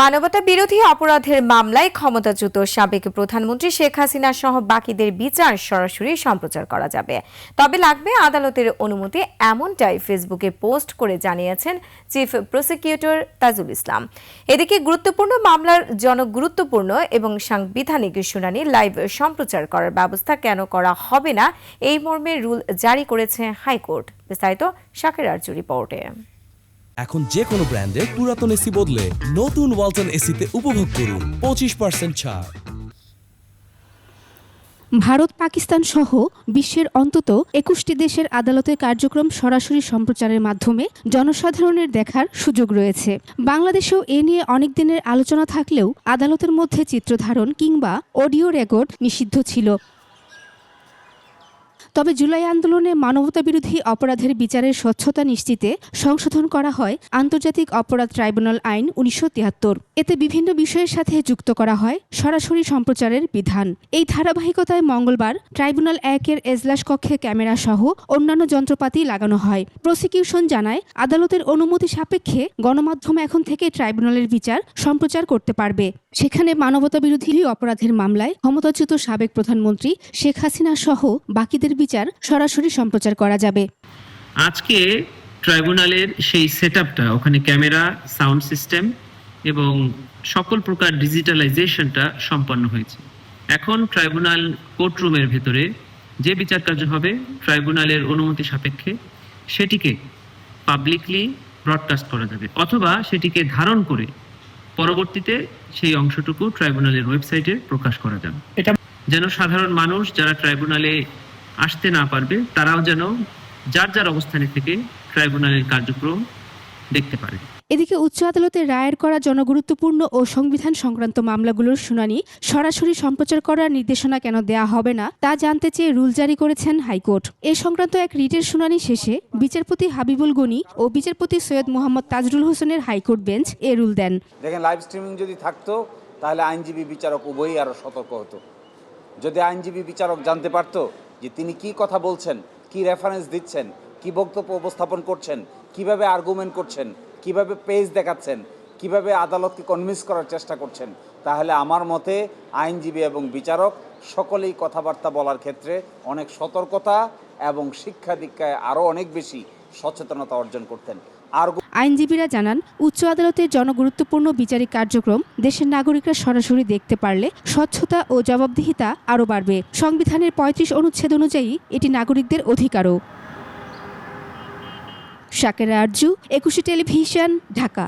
মানবতা বিরোধী অপরাধের মামলায় ক্ষমতাচ্যুত সাবেক প্রধানমন্ত্রী শেখ হাসিনা সহ বাকিদের বিচার সরাসরি সম্প্রচার করা যাবে, তবে লাগবে আদালতের অনুমতি, এমনটাই ফেসবুকে পোস্ট করে জানিয়েছেন চিফ প্রসিকিউটর তাজুল ইসলাম। এদিকে গুরুত্বপূর্ণ মামলার জনগুরুত্বপূর্ণ এবং সাংবিধানিক শুনানি লাইভ সম্প্রচার করার ব্যবস্থা কেন করা হবে না, এই মর্মে রুল জারি করেছে হাইকোর্ট। বিস্তারিত শাকের আরজু রিপোর্টে। এখন যে কোনো ব্র্যান্ডের পুরাতন এসি বদলে নতুন ওয়ালটন এসিতে উপভোগ করুন 25% ছাড়। ভারত, পাকিস্তান সহ বিশ্বের অন্তত 21টি দেশের আদালতের কার্যক্রম সরাসরি সম্প্রচারের মাধ্যমে জনসাধারণের দেখার সুযোগ রয়েছে। বাংলাদেশেও এ নিয়ে অনেক দিনের আলোচনা থাকলেও আদালতের মধ্যে চিত্রধারণ কিংবা অডিও রেকর্ড নিষিদ্ধ ছিল। তবে জুলাই আন্দোলনে মানবতাবিরোধী অপরাধের বিচারের স্বচ্ছতা নিশ্চিতে সংশোধন করা হয় আন্তর্জাতিক অপরাধ ট্রাইব্যুনাল আইন 1973। এতে বিভিন্ন বিষয়ের সাথে যুক্ত করা হয় সরাসরি সম্প্রচারের বিধান। এই ধারাবাহিকতায় মঙ্গলবার ট্রাইব্যুনাল 1-এর এজলাস কক্ষে ক্যামেরা সহ অন্যান্য যন্ত্রপাতি লাগানো হয়। প্রসিকিউশন জানায়, আদালতের অনুমতি সাপেক্ষে গণমাধ্যম এখন থেকে ট্রাইব্যুনালের বিচার সম্প্রচার করতে পারবে। সেখানে মানবতাবিরোধী অপরাধের মামলায় ক্ষমতাচ্যুত সাবেক প্রধানমন্ত্রী শেখ হাসিনা সহ বাকিদের বিচার সরাসরি সম্প্রচার করা যাবে। আজকে ট্রাইব্যুনালের সেই সেটআপটা, ওখানে ক্যামেরা, সাউন্ড সিস্টেম এবং সকল প্রকার ডিজিটালাইজেশনটা সম্পন্ন হয়েছে। এখন ট্রাইব্যুনাল কোর্টরুমের ভেতরে যে বিচার কার্য হবে ট্রাইব্যুনালের অনুমতি সাপেক্ষে সেটিকে পাবলিকলি ব্রডকাস্ট করা যাবে, অথবা সেটিকে ধারণ করে পরবর্তীতে সেই অংশটুকু ট্রাইব্যুনালের ওয়েবসাইটে প্রকাশ করা যাবে। এটা যেন সাধারণ মানুষ যারা ট্রাইব্যুনালে আসতে না পারবে তারাও যেন যার যার অবস্থানে থেকে ট্রাইব্যুনালের কার্যক্রম দেখতে পারে। এদিকে উচ্চ আদালতে রায়ের করা জনগুরুত্বপূর্ণ ও সংবিধান সংক্রান্ত মামলাগুলোর শুনানি সরাসরি সম্প্রচার করার নির্দেশনা কেন দেয়া হবে না তা জানতে চেয়ে রুল জারি করেছেন হাইকোর্ট। এ সংক্রান্ত এক রিটের শুনানি শেষে বিচারপতি হাবিবুল গনি ও বিচারপতি সৈয়দ মোহাম্মদ তাজরুল হোসেনের হাইকোর্ট বেঞ্চ এ রুল দেন। দেখেন, লাইভ স্ট্রিমিং যদি থাকতো তাহলে আইনজীবী বিচারক উভয়ই আরো সতর্ক হতো। যদি আইনজীবী বিচারক জানতে পারতো যে তিনি কি কথা বলছেন, কি রেফারেন্স দিচ্ছেন, কি বক্তব্য উপস্থাপন করছেন, কিভাবে আর্গুমেন্ট করছেন, কিভাবে পেজ দেখাচ্ছেন, কিভাবে আদালতকে কনভিন্স করার চেষ্টা করছেন, তাহলে আমার মতে আইনজীবী এবং বিচারক সকলেই কথাবার্তা বলার ক্ষেত্রে অনেক সতর্কতা এবং শিক্ষা দীক্ষায় আরও অনেক বেশি সচেতনতা অর্জন করতেন। আইনজীবীরা জানান, উচ্চ আদালতের জনগুরুত্বপূর্ণ বিচারিক কার্যক্রম দেশের নাগরিকরা সরাসরি দেখতে পারলে স্বচ্ছতা ও জবাবদিহিতা আরও বাড়বে। সংবিধানের 35 অনুচ্ছেদ অনুযায়ী এটি নাগরিকদের অধিকারও। শাকের আরজু, 21 টেলিভিশন, ঢাকা।